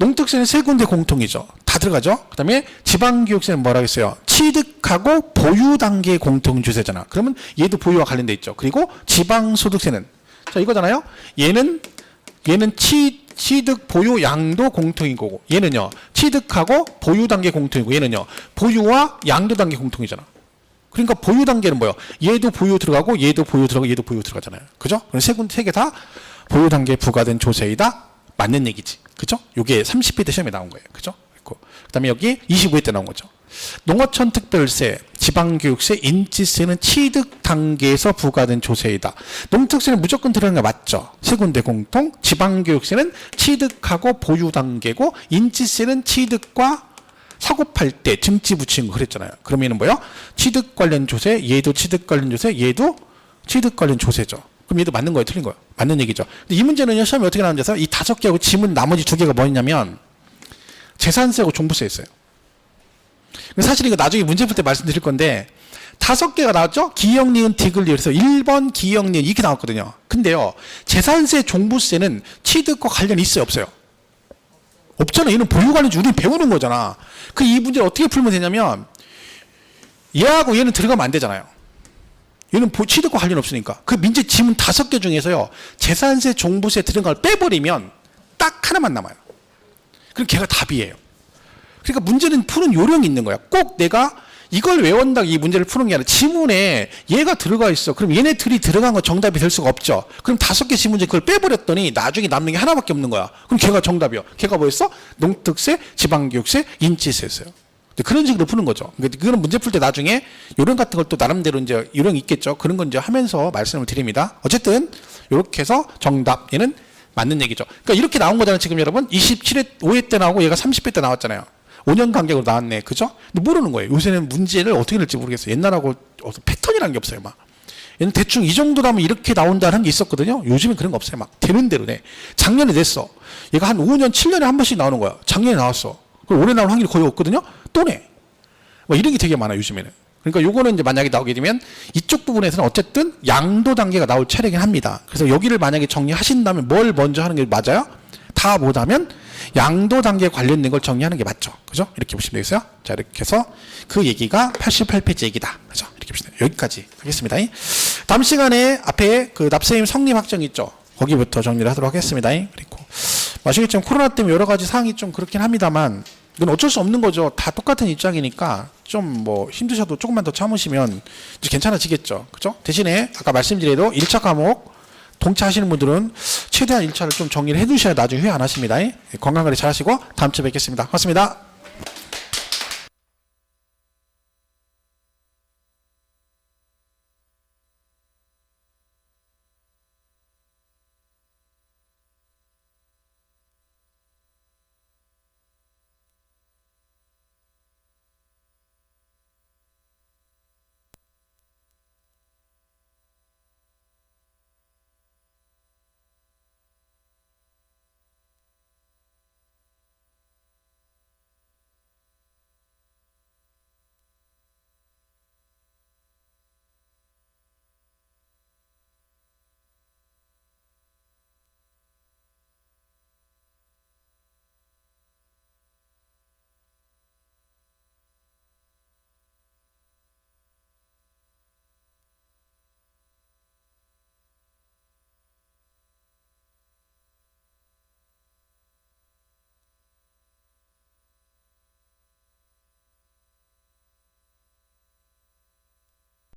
[SPEAKER 1] 농특세는 세 군데 공통이죠. 다 들어가죠. 그 다음에 지방교육세는 뭐라 했어요? 취득하고 보유 단계 공통주세잖아. 그러면 얘도 보유와 관련돼 있죠. 그리고 지방소득세는 자 이거잖아요. 얘는 취득 보유 양도 공통인 거고 얘는요 취득하고 보유 단계 공통이고 얘는요 보유와 양도 단계 공통이잖아. 그러니까 보유 단계는 뭐예요? 얘도 보유 들어가고 얘도 보유 들어가고 얘도 보유 들어가잖아요. 그죠? 그럼 세 개 다 보유 단계에 부과된 조세이다. 맞는 얘기지. 그죠? 요게 30회 때 시험에 나온 거예요. 그죠? 그다음에 여기 25회 때 나온 거죠. 농어촌 특별세, 지방교육세, 인지세는 취득 단계에서 부과된 조세이다. 농특세는 무조건 들어가는 게 맞죠. 세 군데 공통. 지방교육세는 취득하고 보유 단계고 인지세는 취득과 사고 팔 때 증지 붙이는 거 그랬잖아요. 그러면 얘는 뭐예요? 취득 관련 조세, 얘도 취득 관련 조세, 얘도 취득 관련 조세죠. 그럼 얘도 맞는 거예요? 틀린 거예요? 맞는 얘기죠. 근데 이 문제는요, 시험에 어떻게 나오는지 이 5개하고 지문 나머지 2개가 뭐냐면 재산세하고 종부세 있어요. 사실 이거 나중에 문제 풀 때 말씀드릴 건데 5개가 나왔죠? 기역, 니은, 디귿, 리을에서 1번 기역, 니은 이렇게 나왔거든요. 근데요, 재산세, 종부세는 취득과 관련이 있어요? 없어요? 없잖아. 얘는 보유 관련주 우리 배우는 거잖아. 그 이 문제를 어떻게 풀면 되냐면 얘하고 얘는 들어가면 안 되잖아요. 얘는 취득과 관련 없으니까. 그 민재 지문 5개 중에서요. 재산세, 종부세 들어간 걸 빼버리면 딱 하나만 남아요. 그럼 걔가 답이에요. 그러니까 문제는 푸는 요령이 있는 거야. 꼭 내가 이걸 외운다고 이 문제를 푸는 게 아니라 지문에 얘가 들어가 있어. 그럼 얘네들이 들어간 거 정답이 될 수가 없죠. 그럼 5개 지문제 그걸 빼버렸더니 나중에 남는 게 하나밖에 없는 거야. 그럼 걔가 정답이야. 걔가 뭐였어? 농특세, 지방교육세, 인지세였어요. 그런 식으로 푸는 거죠. 그런 문제 풀 때 나중에 요령 같은 걸 또 나름대로 이제 요령이 있겠죠. 그런 건 이제 하면서 말씀을 드립니다. 어쨌든 이렇게 해서 정답 얘는 맞는 얘기죠. 그러니까 이렇게 나온 거잖아요. 지금 여러분 27회 5회 때 나오고 얘가 30회 때 나왔잖아요. 5년 간격으로 나왔네. 그죠? 근데 모르는 거예요. 요새는 문제를 어떻게 낼지 모르겠어요. 옛날하고 패턴이라는 게 없어요. 막 얘는 대충 이 정도 나면 이렇게 나온다는 게 있었거든요. 요즘은 그런 거 없어요. 막 되는 대로 내. 작년에 냈어. 얘가 한 5년 7년에 한 번씩 나오는 거야. 작년에 나왔어. 그럼 올해 나올 확률이 거의 없거든요. 또 내. 뭐 이런 게 되게 많아 요즘에는. 그러니까 요거는 이제 만약에 나오게 되면 이쪽 부분에서는 어쨌든 양도 단계가 나올 차례긴 합니다. 그래서 여기를 만약에 정리하신다면 뭘 먼저 하는 게 맞아요? 다 못하면 양도 단계에 관련된 걸 정리하는 게 맞죠. 그죠? 이렇게 보시면 되겠어요? 자, 이렇게 해서 그 얘기가 88페이지 얘기다. 그죠? 이렇게 보시면 돼요. 여기까지 하겠습니다. 다음 시간에 앞에 그 납세임 성립 확정 있죠? 거기부터 정리를 하도록 하겠습니다. 그리고 아시겠지만 코로나 때문에 여러 가지 사항이 좀 그렇긴 합니다만 이건 어쩔 수 없는 거죠. 다 똑같은 입장이니까 좀 뭐 힘드셔도 조금만 더 참으시면 이제 괜찮아지겠죠. 그죠? 대신에 아까 말씀드려도 1차 과목 동차하시는 분들은 최대한 1차를 좀 정리를 해 두셔야 나중에 후회 안 하십니다. 건강관리 잘 하시고 다음 주에 뵙겠습니다. 고맙습니다.